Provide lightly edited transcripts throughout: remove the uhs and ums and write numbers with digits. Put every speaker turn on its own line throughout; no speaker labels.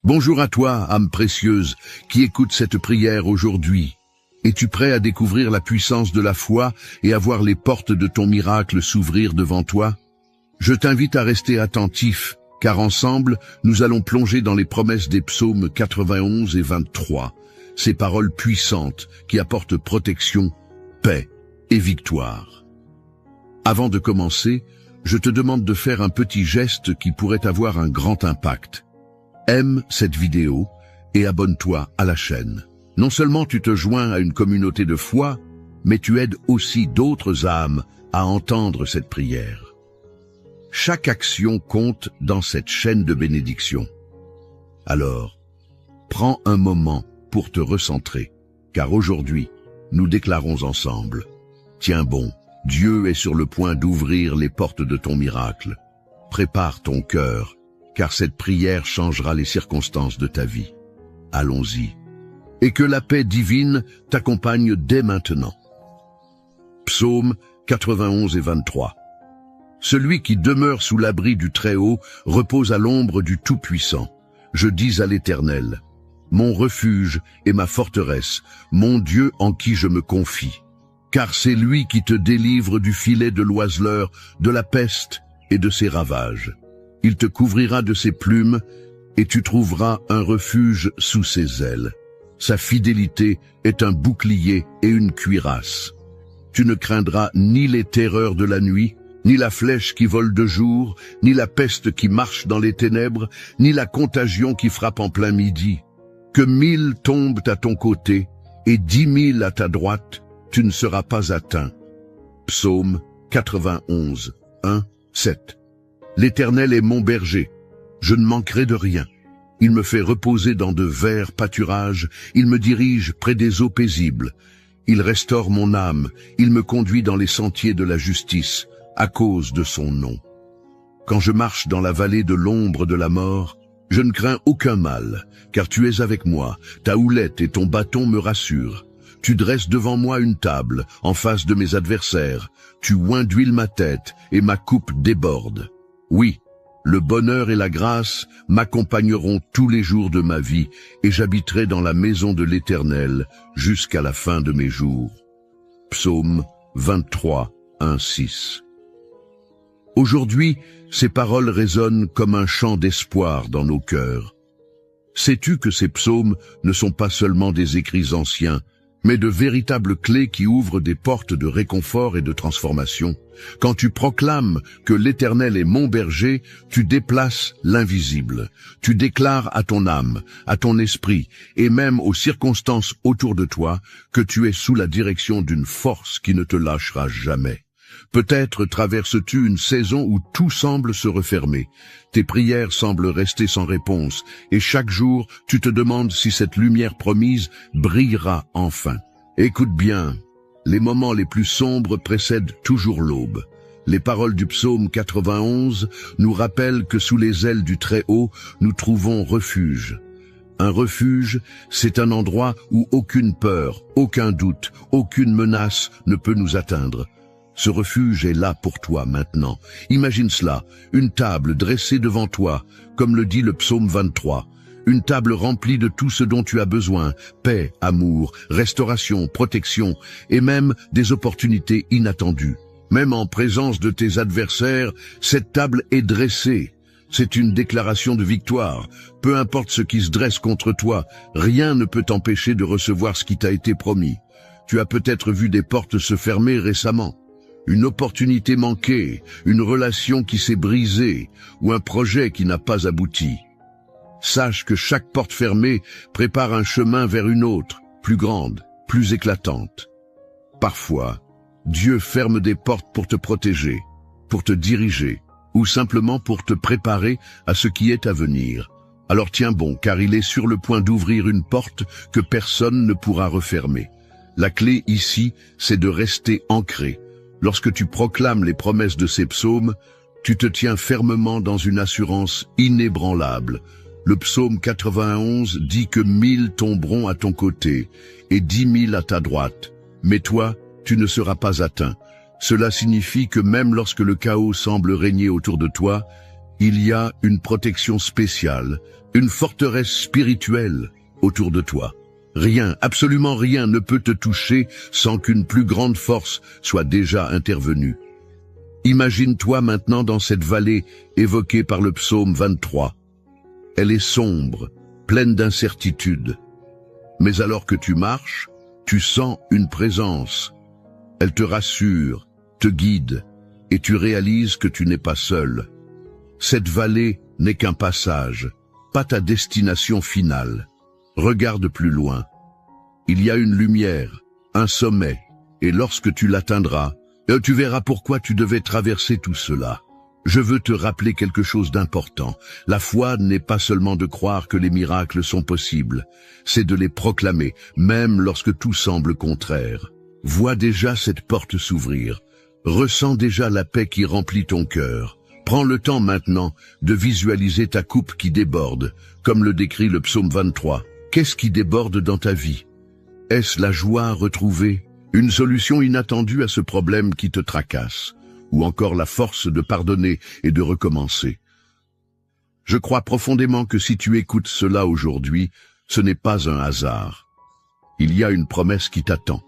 Bonjour à toi, âme précieuse, qui écoute cette prière aujourd'hui. Es-tu prêt à découvrir la puissance de la foi et à voir les portes de ton miracle s'ouvrir devant toi? Je t'invite à rester attentif, car ensemble, nous allons plonger dans les promesses des psaumes 91 et 23, ces paroles puissantes qui apportent protection, paix et victoire. Avant de commencer, je te demande de faire un petit geste qui pourrait avoir un grand impact. Aime cette vidéo et abonne-toi à la chaîne. Non seulement tu te joins à une communauté de foi, mais tu aides aussi d'autres âmes à entendre cette prière. Chaque action compte dans cette chaîne de bénédiction. Alors, prends un moment pour te recentrer, car aujourd'hui, nous déclarons ensemble. Tiens bon, Dieu est sur le point d'ouvrir les portes de ton miracle. Prépare ton cœur, car cette prière changera les circonstances de ta vie. Allons-y. Et que la paix divine t'accompagne dès maintenant. Psaume 91 et 23. Celui qui demeure sous l'abri du Très-Haut repose à l'ombre du Tout-Puissant. Je dis à l'Éternel, mon refuge et ma forteresse, mon Dieu en qui je me confie. Car c'est lui qui te délivre du filet de l'oiseleur, de la peste et de ses ravages. Il te couvrira de ses plumes, et tu trouveras un refuge sous ses ailes. Sa fidélité est un bouclier et une cuirasse. Tu ne craindras ni les terreurs de la nuit, ni la flèche qui vole de jour, ni la peste qui marche dans les ténèbres, ni la contagion qui frappe en plein midi. Que 1000 tombent à ton côté, et 10 000 à ta droite, tu ne seras pas atteint. Psaume 91, 1, 7. L'Éternel est mon berger, je ne manquerai de rien. Il me fait reposer dans de verts pâturages, il me dirige près des eaux paisibles. Il restaure mon âme, il me conduit dans les sentiers de la justice, à cause de son nom. Quand je marche dans la vallée de l'ombre de la mort, je ne crains aucun mal, car tu es avec moi, ta houlette et ton bâton me rassurent. Tu dresses devant moi une table, en face de mes adversaires, tu oins d'huile ma tête, et ma coupe déborde. Oui, le bonheur et la grâce m'accompagneront tous les jours de ma vie, et j'habiterai dans la maison de l'Éternel jusqu'à la fin de mes jours. Psaume 23, 1, 6. Aujourd'hui, ces paroles résonnent comme un chant d'espoir dans nos cœurs. Sais-tu que ces psaumes ne sont pas seulement des écrits anciens, mais de véritables clés qui ouvrent des portes de réconfort et de transformation? Quand tu proclames que l'Éternel est mon berger, tu déplaces l'invisible. Tu déclares à ton âme, à ton esprit, et même aux circonstances autour de toi, que tu es sous la direction d'une force qui ne te lâchera jamais. Peut-être traverses-tu une saison où tout semble se refermer. Tes prières semblent rester sans réponse, et chaque jour, tu te demandes si cette lumière promise brillera enfin. Écoute bien, les moments les plus sombres précèdent toujours l'aube. Les paroles du psaume 91 nous rappellent que sous les ailes du Très-Haut, nous trouvons refuge. Un refuge, c'est un endroit où aucune peur, aucun doute, aucune menace ne peut nous atteindre. Ce refuge est là pour toi maintenant. Imagine cela, une table dressée devant toi, comme le dit le psaume 23. Une table remplie de tout ce dont tu as besoin, paix, amour, restauration, protection, et même des opportunités inattendues. Même en présence de tes adversaires, cette table est dressée. C'est une déclaration de victoire. Peu importe ce qui se dresse contre toi, rien ne peut t'empêcher de recevoir ce qui t'a été promis. Tu as peut-être vu des portes se fermer récemment. Une opportunité manquée, une relation qui s'est brisée, ou un projet qui n'a pas abouti. Sache que chaque porte fermée prépare un chemin vers une autre, plus grande, plus éclatante. Parfois, Dieu ferme des portes pour te protéger, pour te diriger, ou simplement pour te préparer à ce qui est à venir. Alors tiens bon, car il est sur le point d'ouvrir une porte que personne ne pourra refermer. La clé ici, c'est de rester ancré. Lorsque tu proclames les promesses de ces psaumes, tu te tiens fermement dans une assurance inébranlable. Le psaume 91 dit que 1000 tomberont à ton côté et 10 000 à ta droite. Mais toi, tu ne seras pas atteint. Cela signifie que même lorsque le chaos semble régner autour de toi, Il y a une protection spéciale, une forteresse spirituelle autour de toi. Rien, absolument rien ne peut te toucher sans qu'une plus grande force soit déjà intervenue. Imagine-toi maintenant dans cette vallée évoquée par le psaume 23. Elle est sombre, pleine d'incertitudes. Mais alors que tu marches, tu sens une présence. Elle te rassure, te guide, et tu réalises que tu n'es pas seul. Cette vallée n'est qu'un passage, pas ta destination finale. Regarde plus loin. Il y a une lumière, un sommet, et lorsque tu l'atteindras, tu verras pourquoi tu devais traverser tout cela. Je veux te rappeler quelque chose d'important. La foi n'est pas seulement de croire que les miracles sont possibles, c'est de les proclamer, même lorsque tout semble contraire. Vois déjà cette porte s'ouvrir. Ressens déjà la paix qui remplit ton cœur. Prends le temps maintenant de visualiser ta coupe qui déborde, comme le décrit le psaume 23. Qu'est-ce qui déborde dans ta vie? Est-ce la joie retrouvée, une solution inattendue à ce problème qui te tracasse, ou encore la force de pardonner et de recommencer? Je crois profondément que si tu écoutes cela aujourd'hui, ce n'est pas un hasard. Il y a une promesse qui t'attend.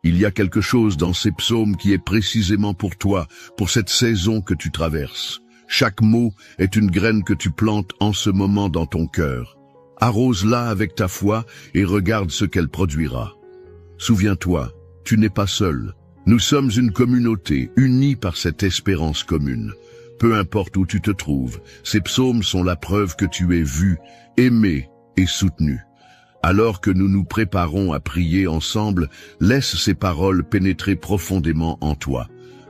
Il y a quelque chose dans ces psaumes qui est précisément pour toi, pour cette saison que tu traverses. Chaque mot est une graine que tu plantes en ce moment dans ton cœur. Arrose-la avec ta foi et regarde ce qu'elle produira. Souviens-toi, tu n'es pas seul. Nous sommes une communauté unie par cette espérance commune. Peu importe où tu te trouves, ces psaumes sont la preuve que tu es vu, aimé et soutenu. Alors que nous nous préparons à prier ensemble, laisse ces paroles pénétrer profondément en toi.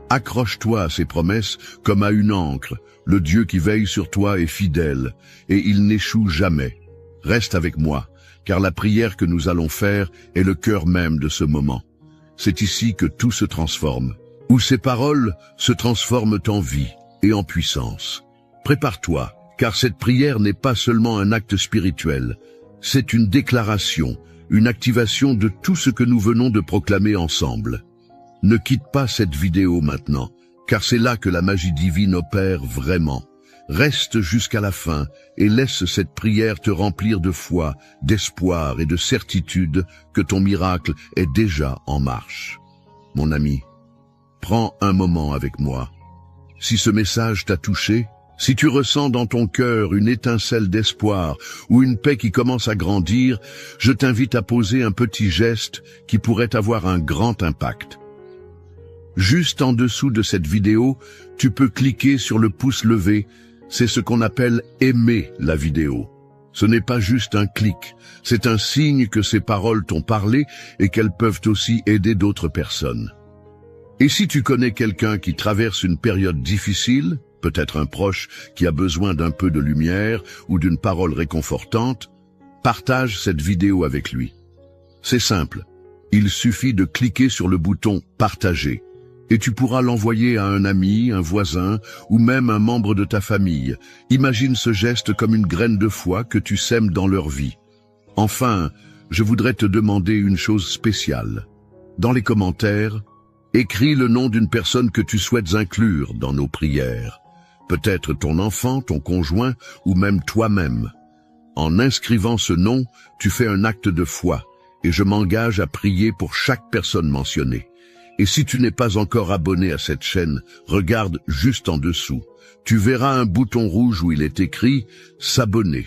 Accroche-toi à ces promesses comme à une ancre. Le Dieu qui veille sur toi est fidèle, et il n'échoue jamais. Reste avec moi, car la prière que nous allons faire est le cœur même de ce moment. C'est ici que tout se transforme, où ces paroles se transforment en vie et en puissance. Prépare-toi, car cette prière n'est pas seulement un acte spirituel, c'est une déclaration, une activation de tout ce que nous venons de proclamer ensemble. Ne quitte pas cette vidéo maintenant, car c'est là que la magie divine opère vraiment. Reste jusqu'à la fin et laisse cette prière te remplir de foi, d'espoir et de certitude que ton miracle est déjà en marche. Mon ami, prends un moment avec moi. Si ce message t'a touché, si tu ressens dans ton cœur une étincelle d'espoir ou une paix qui commence à grandir, je t'invite à poser un petit geste qui pourrait avoir un grand impact. Juste en dessous de cette vidéo, tu peux cliquer sur le pouce levé. C'est ce qu'on appelle aimer la vidéo. Ce n'est pas juste un clic, c'est un signe que ces paroles t'ont parlé et qu'elles peuvent aussi aider d'autres personnes. Et si tu connais quelqu'un qui traverse une période difficile, peut-être un proche qui a besoin d'un peu de lumière ou d'une parole réconfortante, partage cette vidéo avec lui. C'est simple, il suffit de cliquer sur le bouton « Partager ». Et tu pourras l'envoyer à un ami, un voisin, ou même un membre de ta famille. Imagine ce geste comme une graine de foi que tu sèmes dans leur vie. Enfin, je voudrais te demander une chose spéciale. Dans les commentaires, écris le nom d'une personne que tu souhaites inclure dans nos prières. Peut-être ton enfant, ton conjoint, ou même toi-même. En inscrivant ce nom, tu fais un acte de foi, et je m'engage à prier pour chaque personne mentionnée. Et si tu n'es pas encore abonné à cette chaîne, regarde juste en dessous. Tu verras un bouton rouge où il est écrit « S'abonner ».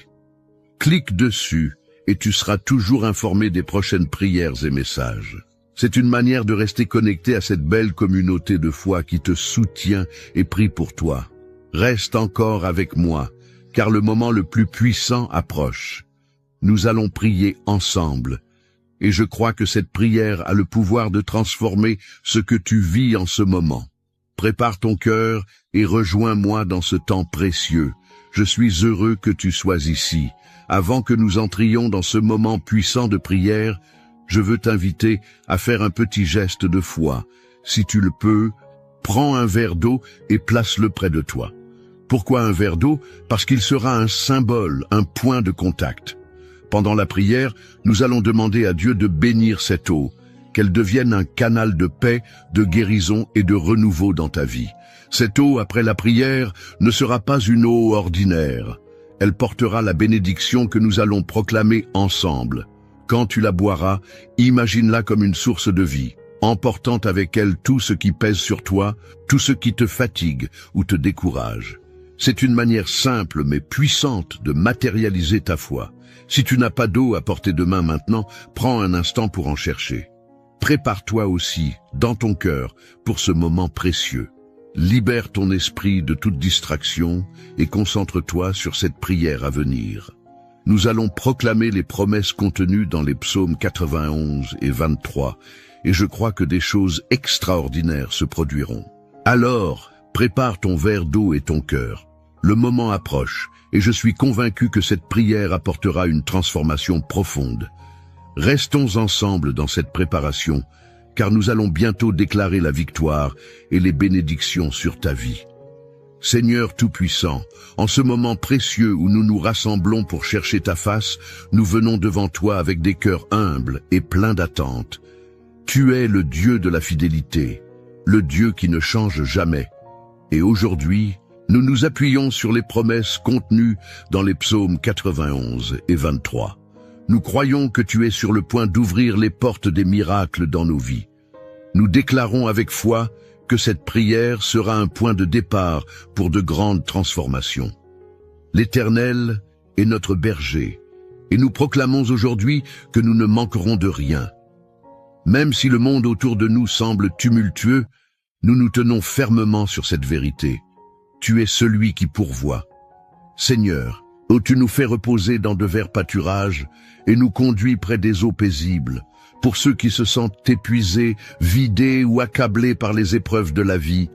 Clique dessus et tu seras toujours informé des prochaines prières et messages. C'est une manière de rester connecté à cette belle communauté de foi qui te soutient et prie pour toi. Reste encore avec moi, car le moment le plus puissant approche. Nous allons prier ensemble. Et je crois que cette prière a le pouvoir de transformer ce que tu vis en ce moment. Prépare ton cœur et rejoins-moi dans ce temps précieux. Je suis heureux que tu sois ici. Avant que nous entrions dans ce moment puissant de prière, je veux t'inviter à faire un petit geste de foi. Si tu le peux, prends un verre d'eau et place-le près de toi. Pourquoi un verre d'eau? Parce qu'il sera un symbole, un point de contact. Pendant la prière, nous allons demander à Dieu de bénir cette eau. qu'elle devienne un canal de paix, de guérison et de renouveau dans ta vie. Cette eau après la prière ne sera pas une eau ordinaire. Elle portera la bénédiction que nous allons proclamer ensemble. Quand tu la boiras, imagine-la comme une source de vie, emportant avec elle tout ce qui pèse sur toi, tout ce qui te fatigue ou te décourage. C'est une manière simple mais puissante de matérialiser ta foi. Si tu n'as pas d'eau à portée de main maintenant, prends un instant pour en chercher. Prépare-toi aussi, dans ton cœur, pour ce moment précieux. Libère ton esprit de toute distraction et concentre-toi sur cette prière à venir. Nous allons proclamer les promesses contenues dans les psaumes 91 et 23, et je crois que des choses extraordinaires se produiront. Alors, prépare ton verre d'eau et ton cœur. Le moment approche, et je suis convaincu que cette prière apportera une transformation profonde. Restons ensemble dans cette préparation, car nous allons bientôt déclarer la victoire et les bénédictions sur ta vie. Seigneur Tout-Puissant, en ce moment précieux où nous nous rassemblons pour chercher ta face, nous venons devant toi avec des cœurs humbles et pleins d'attente. Tu es le Dieu de la fidélité, le Dieu qui ne change jamais. Et aujourd'hui, nous nous appuyons sur les promesses contenues dans les psaumes 91 et 23. Nous croyons que tu es sur le point d'ouvrir les portes des miracles dans nos vies. Nous déclarons avec foi que cette prière sera un point de départ pour de grandes transformations. L'Éternel est notre berger, et nous proclamons aujourd'hui que nous ne manquerons de rien. Même si le monde autour de nous semble tumultueux, nous nous tenons fermement sur cette vérité. Tu es celui qui pourvoit. Seigneur, ô tu nous fais reposer dans de verts pâturages et nous conduis près des eaux paisibles. Pour ceux qui se sentent épuisés, vidés ou accablés par les épreuves de la vie,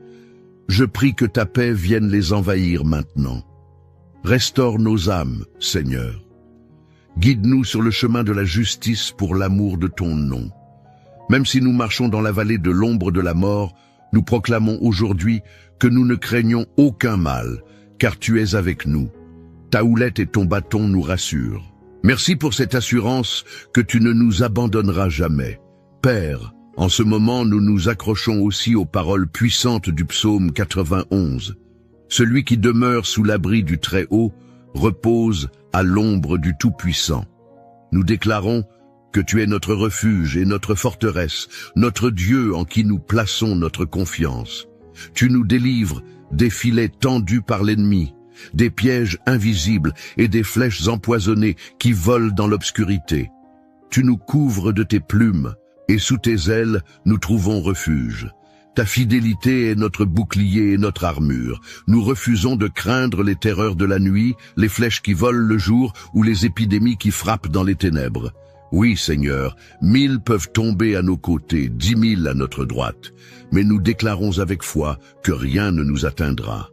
je prie que ta paix vienne les envahir maintenant. Restaure nos âmes, Seigneur. Guide-nous sur le chemin de la justice pour l'amour de ton nom. Même si nous marchons dans la vallée de l'ombre de la mort, nous proclamons aujourd'hui que nous ne craignons aucun mal, car tu es avec nous. Ta houlette et ton bâton nous rassurent. Merci pour cette assurance que tu ne nous abandonneras jamais. Père, en ce moment nous nous accrochons aussi aux paroles puissantes du psaume 91. Celui qui demeure sous l'abri du Très-Haut repose à l'ombre du Tout-Puissant. Nous déclarons que tu es notre refuge et notre forteresse, notre Dieu en qui nous plaçons notre confiance. Tu nous délivres des filets tendus par l'ennemi, des pièges invisibles et des flèches empoisonnées qui volent dans l'obscurité. Tu nous couvres de tes plumes, et sous tes ailes nous trouvons refuge. Ta fidélité est notre bouclier et notre armure. Nous refusons de craindre les terreurs de la nuit, les flèches qui volent le jour ou les épidémies qui frappent dans les ténèbres. Oui, Seigneur, 1000 peuvent tomber à nos côtés, 10 000 à notre droite, mais nous déclarons avec foi que rien ne nous atteindra.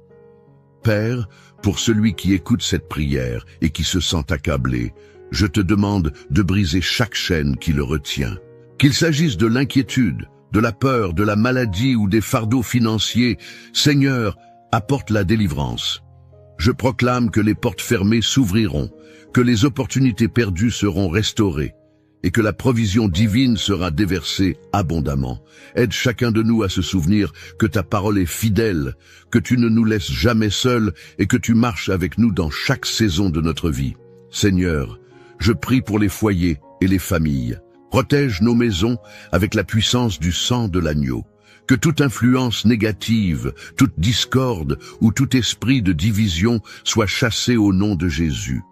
Père, pour celui qui écoute cette prière et qui se sent accablé, je te demande de briser chaque chaîne qui le retient. Qu'il s'agisse de l'inquiétude, de la peur, de la maladie ou des fardeaux financiers, Seigneur, apporte la délivrance. Je proclame que les portes fermées s'ouvriront, que les opportunités perdues seront restaurées, et que la provision divine sera déversée abondamment. Aide chacun de nous à se souvenir que ta parole est fidèle, que tu ne nous laisses jamais seuls et que tu marches avec nous dans chaque saison de notre vie. Seigneur, je prie pour les foyers et les familles. Protège nos maisons avec la puissance du sang de l'agneau. Que toute influence négative, toute discorde ou tout esprit de division soit chassé au nom de Jésus.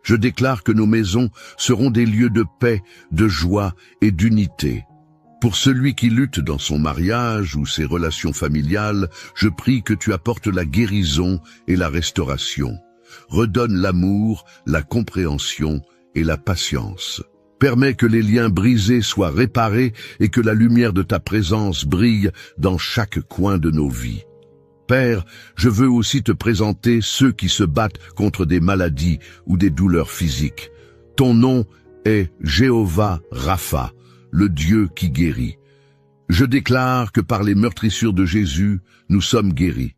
Je déclare que nos maisons seront des lieux de paix, de joie et d'unité. Pour celui qui lutte dans son mariage ou ses relations familiales, je prie que tu apportes la guérison et la restauration. Redonne l'amour, la compréhension et la patience. Permets que les liens brisés soient réparés et que la lumière de ta présence brille dans chaque coin de nos vies. Père, je veux aussi te présenter ceux qui se battent contre des maladies ou des douleurs physiques. Ton nom est Jéhovah Rapha, le Dieu qui guérit. Je déclare que par les meurtrissures de Jésus, nous sommes guéris.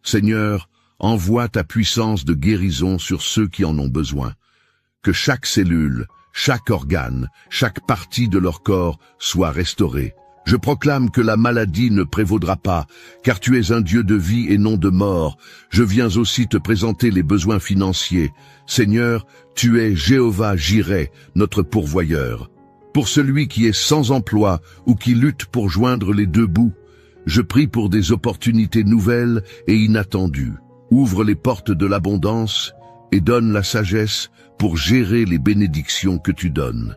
Seigneur, envoie ta puissance de guérison sur ceux qui en ont besoin. Que chaque cellule, chaque organe, chaque partie de leur corps soit restaurée. Je proclame que la maladie ne prévaudra pas, car tu es un Dieu de vie et non de mort. Je viens aussi te présenter les besoins financiers. Seigneur, tu es Jéhovah Jireh, notre pourvoyeur. Pour celui qui est sans emploi ou qui lutte pour joindre les deux bouts, je prie pour des opportunités nouvelles et inattendues. Ouvre les portes de l'abondance et donne la sagesse pour gérer les bénédictions que tu donnes.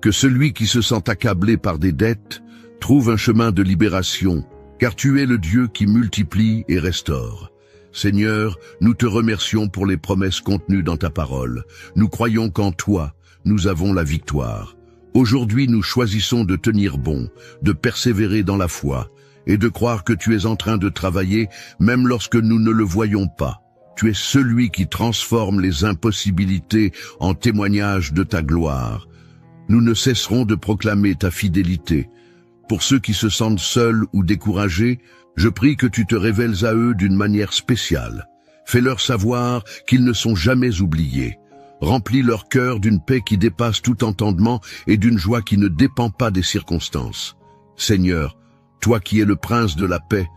Que celui qui se sent accablé par des dettes trouve un chemin de libération, car tu es le Dieu qui multiplie et restaure. Seigneur, nous te remercions pour les promesses contenues dans ta parole. Nous croyons qu'en toi, nous avons la victoire. Aujourd'hui, nous choisissons de tenir bon, de persévérer dans la foi, et de croire que tu es en train de travailler, même lorsque nous ne le voyons pas. Tu es celui qui transforme les impossibilités en témoignage de ta gloire. Nous ne cesserons de proclamer ta fidélité. Pour ceux qui se sentent seuls ou découragés, je prie que tu te révèles à eux d'une manière spéciale. Fais-leur savoir qu'ils ne sont jamais oubliés. Remplis leur cœur d'une paix qui dépasse tout entendement et d'une joie qui ne dépend pas des circonstances. Seigneur, toi qui es le prince de la paix,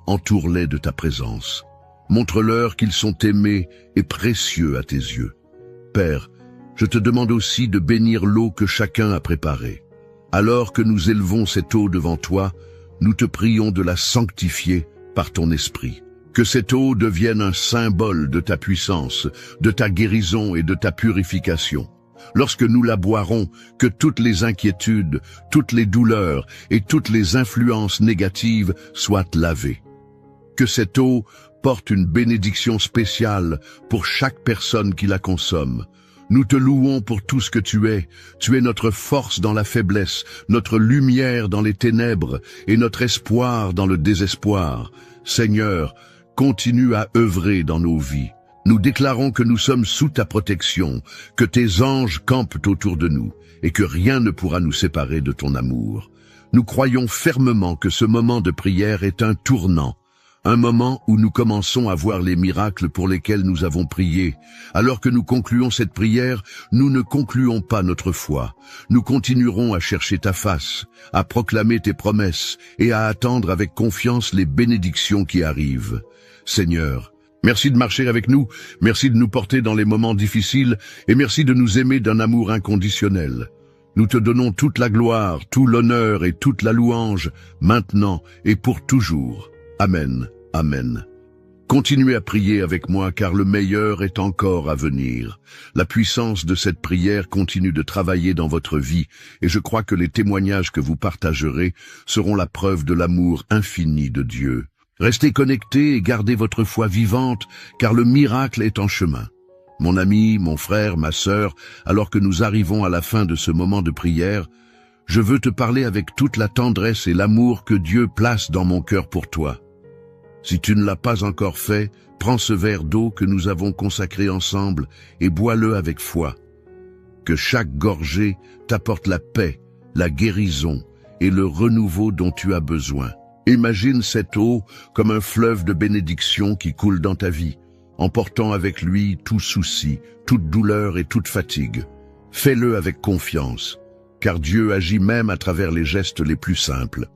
entoure-les de ta présence. Montre-leur qu'ils sont aimés et précieux à tes yeux. Père, je te demande aussi de bénir l'eau que chacun a préparée. Alors que nous élevons cette eau devant toi, nous te prions de la sanctifier par ton esprit. Que cette eau devienne un symbole de ta puissance, de ta guérison et de ta purification. Lorsque nous la boirons, que toutes les inquiétudes, toutes les douleurs et toutes les influences négatives soient lavées. Que cette eau porte une bénédiction spéciale pour chaque personne qui la consomme. Nous te louons pour tout ce que tu es. Tu es notre force dans la faiblesse, notre lumière dans les ténèbres et notre espoir dans le désespoir. Seigneur, continue à œuvrer dans nos vies. Nous déclarons que nous sommes sous ta protection, que tes anges campent autour de nous et que rien ne pourra nous séparer de ton amour. Nous croyons fermement que ce moment de prière est un tournant, un moment où nous commençons à voir les miracles pour lesquels nous avons prié. Alors que nous concluons cette prière, nous ne concluons pas notre foi. Nous continuerons à chercher ta face, à proclamer tes promesses et à attendre avec confiance les bénédictions qui arrivent. Seigneur, merci de marcher avec nous, merci de nous porter dans les moments difficiles et merci de nous aimer d'un amour inconditionnel. Nous te donnons toute la gloire, tout l'honneur et toute la louange, maintenant et pour toujours. Amen. Amen. Continuez à prier avec moi car le meilleur est encore à venir. La puissance de cette prière continue de travailler dans votre vie et je crois que les témoignages que vous partagerez seront la preuve de l'amour infini de Dieu. Restez connectés et gardez votre foi vivante car le miracle est en chemin. Mon ami, mon frère, ma sœur, alors que nous arrivons à la fin de ce moment de prière, je veux te parler avec toute la tendresse et l'amour que Dieu place dans mon cœur pour toi. Si tu ne l'as pas encore fait, prends ce verre d'eau que nous avons consacré ensemble et bois-le avec foi. Que chaque gorgée t'apporte la paix, la guérison et le renouveau dont tu as besoin. Imagine cette eau comme un fleuve de bénédiction qui coule dans ta vie, emportant avec lui tout souci, toute douleur et toute fatigue. Fais-le avec confiance, car Dieu agit même à travers les gestes les plus simples.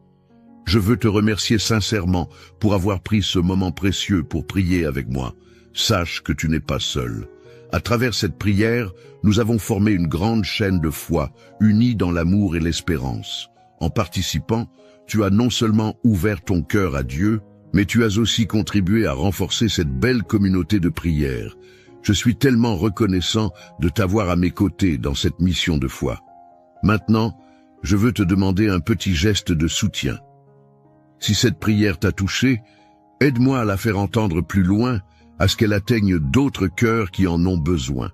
Je veux te remercier sincèrement pour avoir pris ce moment précieux pour prier avec moi. Sache que tu n'es pas seul. À travers cette prière, nous avons formé une grande chaîne de foi, unie dans l'amour et l'espérance. En participant, tu as non seulement ouvert ton cœur à Dieu, mais tu as aussi contribué à renforcer cette belle communauté de prière. Je suis tellement reconnaissant de t'avoir à mes côtés dans cette mission de foi. Maintenant, je veux te demander un petit geste de soutien. Si cette prière t'a touché, aide-moi à la faire entendre plus loin, à ce qu'elle atteigne d'autres cœurs qui en ont besoin.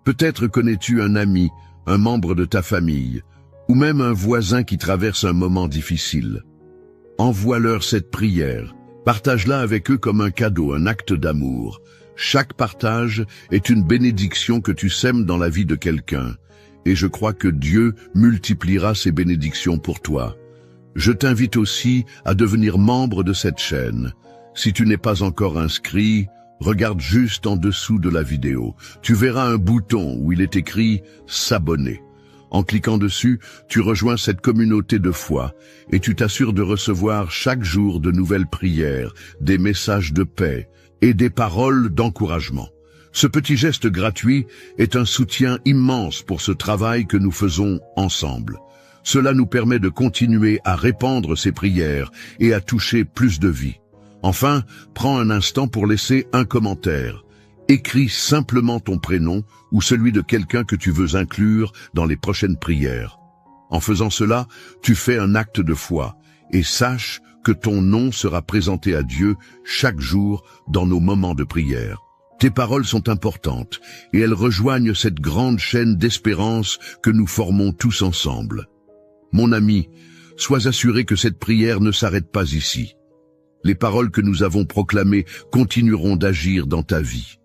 Peut-être connais-tu un ami, un membre de ta famille, ou même un voisin qui traverse un moment difficile. Envoie-leur cette prière, partage-la avec eux comme un cadeau, un acte d'amour. Chaque partage est une bénédiction que tu sèmes dans la vie de quelqu'un, et je crois que Dieu multipliera ces bénédictions pour toi. Je t'invite aussi à devenir membre de cette chaîne. Si tu n'es pas encore inscrit, Regarde juste en dessous de la vidéo. Tu verras un bouton où il est écrit « S'abonner ». En cliquant dessus, tu rejoins cette communauté de foi et tu t'assures de recevoir chaque jour de nouvelles prières, des messages de paix et des paroles d'encouragement. Ce petit geste gratuit est un soutien immense pour ce travail que nous faisons ensemble. Cela nous permet de continuer à répandre ces prières et à toucher plus de vies. Enfin, prends un instant pour laisser un commentaire. Écris simplement ton prénom ou celui de quelqu'un que tu veux inclure dans les prochaines prières. En faisant cela, tu fais un acte de foi et sache que ton nom sera présenté à Dieu chaque jour dans nos moments de prière. Tes paroles sont importantes et elles rejoignent cette grande chaîne d'espérance que nous formons tous ensemble. Mon ami, sois assuré que cette prière ne s'arrête pas ici. Les paroles que nous avons proclamées continueront d'agir dans ta vie.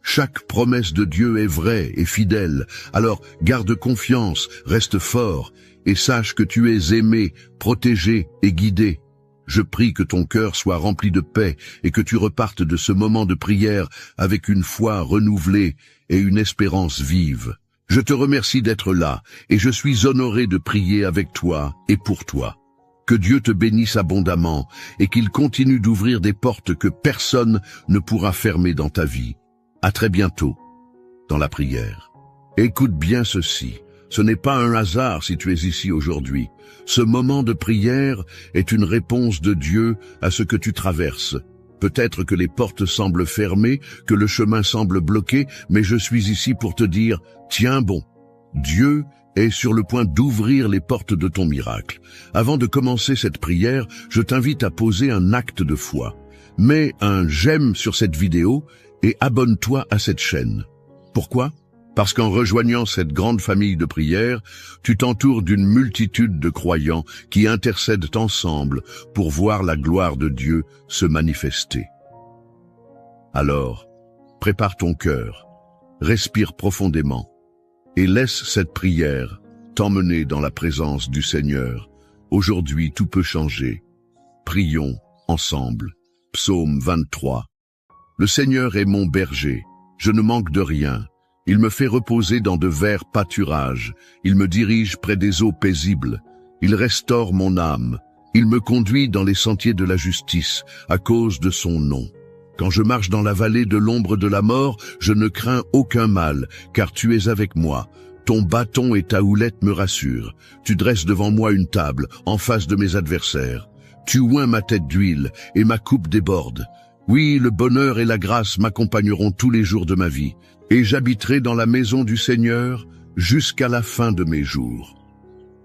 Chaque promesse de Dieu est vraie et fidèle, alors garde confiance, reste fort et sache que tu es aimé, protégé et guidé. Je prie que ton cœur soit rempli de paix et que tu repartes de ce moment de prière avec une foi renouvelée et une espérance vive. Je te remercie d'être là et je suis honoré de prier avec toi et pour toi. Que Dieu te bénisse abondamment et qu'il continue d'ouvrir des portes que personne ne pourra fermer dans ta vie. À très bientôt dans la prière. Écoute bien ceci. Ce n'est pas un hasard si tu es ici aujourd'hui. Ce moment de prière est une réponse de Dieu à ce que tu traverses. Peut-être que les portes semblent fermées, que le chemin semble bloqué, mais je suis ici pour te dire, tiens bon. Dieu est sur le point d'ouvrir les portes de ton miracle. Avant de commencer cette prière, je t'invite à poser un acte de foi. Mets un j'aime sur cette vidéo et abonne-toi à cette chaîne. Pourquoi ? Parce qu'en rejoignant cette grande famille de prières, tu t'entoures d'une multitude de croyants qui intercèdent ensemble pour voir la gloire de Dieu se manifester. Alors, prépare ton cœur, respire profondément et laisse cette prière t'emmener dans la présence du Seigneur. Aujourd'hui, tout peut changer. Prions ensemble. Psaume 23. Le Seigneur est mon berger, je ne manque de rien. Il me fait reposer dans de verts pâturages. Il me dirige près des eaux paisibles. Il restaure mon âme. Il me conduit dans les sentiers de la justice, à cause de son nom. Quand je marche dans la vallée de l'ombre de la mort, je ne crains aucun mal, car tu es avec moi. Ton bâton et ta houlette me rassurent. Tu dresses devant moi une table, en face de mes adversaires. Tu oins ma tête d'huile, et ma coupe déborde. Oui, le bonheur et la grâce m'accompagneront tous les jours de ma vie, et j'habiterai dans la maison du Seigneur jusqu'à la fin de mes jours.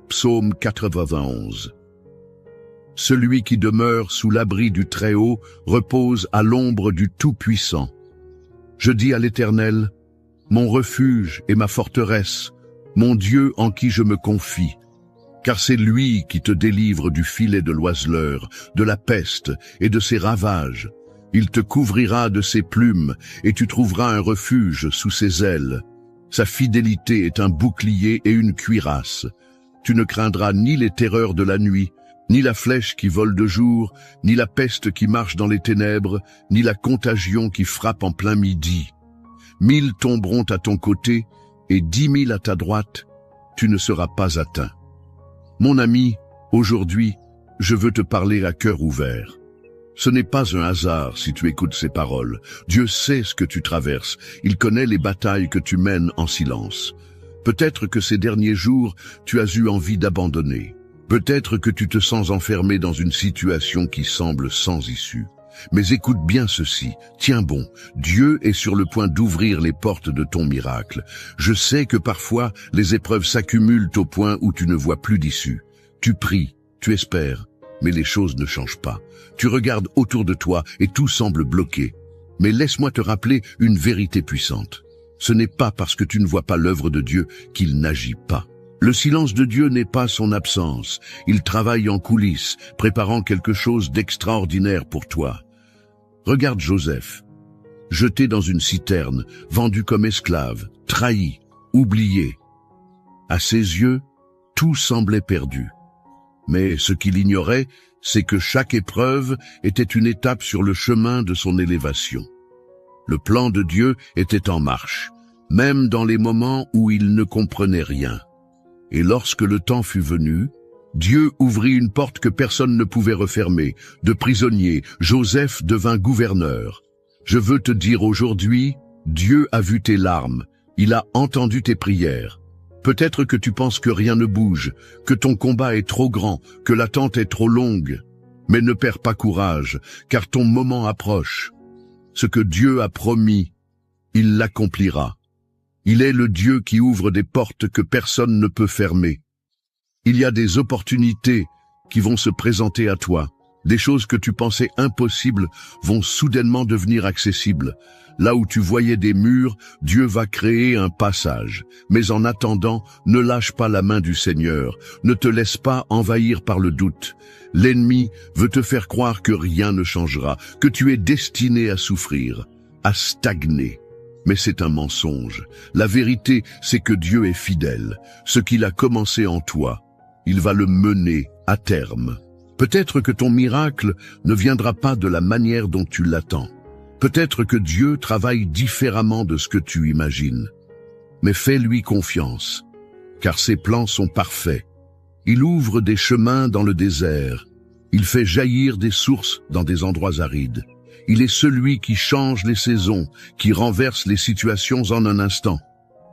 Psaume 91. Celui qui demeure sous l'abri du Très-Haut repose à l'ombre du Tout-Puissant. Je dis à l'Éternel, mon refuge et ma forteresse, mon Dieu en qui je me confie. Car c'est lui qui te délivre du filet de l'oiseleur, de la peste et de ses ravages. Il te couvrira de ses plumes et tu trouveras un refuge sous ses ailes. Sa fidélité est un bouclier et une cuirasse. Tu ne craindras ni les terreurs de la nuit, ni la flèche qui vole de jour, ni la peste qui marche dans les ténèbres, ni la contagion qui frappe en plein midi. 1000 tomberont à ton côté et 10 000 à ta droite, tu ne seras pas atteint. Mon ami, aujourd'hui, je veux te parler à cœur ouvert. Ce n'est pas un hasard si tu écoutes ces paroles. Dieu sait ce que tu traverses. Il connaît les batailles que tu mènes en silence. Peut-être que ces derniers jours, tu as eu envie d'abandonner. Peut-être que tu te sens enfermé dans une situation qui semble sans issue. Mais écoute bien ceci, tiens bon, Dieu est sur le point d'ouvrir les portes de ton miracle. Je sais que parfois, les épreuves s'accumulent au point où tu ne vois plus d'issue. Tu pries, tu espères, mais les choses ne changent pas. Tu regardes autour de toi et tout semble bloqué. Mais laisse-moi te rappeler une vérité puissante. Ce n'est pas parce que tu ne vois pas l'œuvre de Dieu qu'il n'agit pas. Le silence de Dieu n'est pas son absence. Il travaille en coulisses, préparant quelque chose d'extraordinaire pour toi. Regarde Joseph, jeté dans une citerne, vendu comme esclave, trahi, oublié. À ses yeux, tout semblait perdu. Mais ce qu'il ignorait, c'est que chaque épreuve était une étape sur le chemin de son élévation. Le plan de Dieu était en marche, même dans les moments où il ne comprenait rien. Et lorsque le temps fut venu, Dieu ouvrit une porte que personne ne pouvait refermer. De prisonnier, Joseph devint gouverneur. Je veux te dire aujourd'hui, Dieu a vu tes larmes, il a entendu tes prières. Peut-être que tu penses que rien ne bouge, que ton combat est trop grand, que l'attente est trop longue. Mais ne perds pas courage, car ton moment approche. Ce que Dieu a promis, il l'accomplira. Il est le Dieu qui ouvre des portes que personne ne peut fermer. Il y a des opportunités qui vont se présenter à toi. Des choses que tu pensais impossibles vont soudainement devenir accessibles. Là où tu voyais des murs, Dieu va créer un passage. Mais en attendant, ne lâche pas la main du Seigneur. Ne te laisse pas envahir par le doute. L'ennemi veut te faire croire que rien ne changera, que tu es destiné à souffrir, à stagner. Mais c'est un mensonge. La vérité, c'est que Dieu est fidèle. Ce qu'il a commencé en toi, il va le mener à terme. Peut-être que ton miracle ne viendra pas de la manière dont tu l'attends. Peut-être que Dieu travaille différemment de ce que tu imagines. Mais fais-lui confiance, car ses plans sont parfaits. Il ouvre des chemins dans le désert. Il fait jaillir des sources dans des endroits arides. Il est celui qui change les saisons, qui renverse les situations en un instant.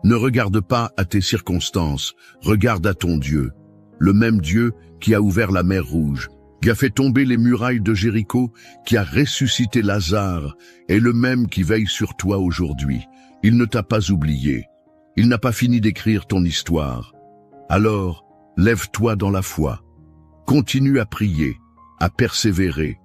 Ne regarde pas à tes circonstances, regarde à ton Dieu. Le même Dieu qui a ouvert la mer Rouge, qui a fait tomber les murailles de Jéricho, qui a ressuscité Lazare, est le même qui veille sur toi aujourd'hui. Il ne t'a pas oublié. Il n'a pas fini d'écrire ton histoire. Alors, lève-toi dans la foi. Continue à prier, à persévérer,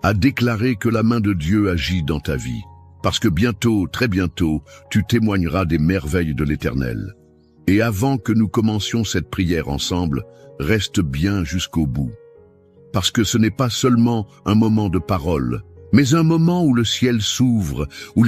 à déclarer que la main de Dieu agit dans ta vie. Parce que bientôt, très bientôt, tu témoigneras des merveilles de l'Éternel. Et avant que nous commencions cette prière ensemble, reste bien jusqu'au bout. Parce que ce n'est pas seulement un moment de parole, mais un moment où le ciel s'ouvre, où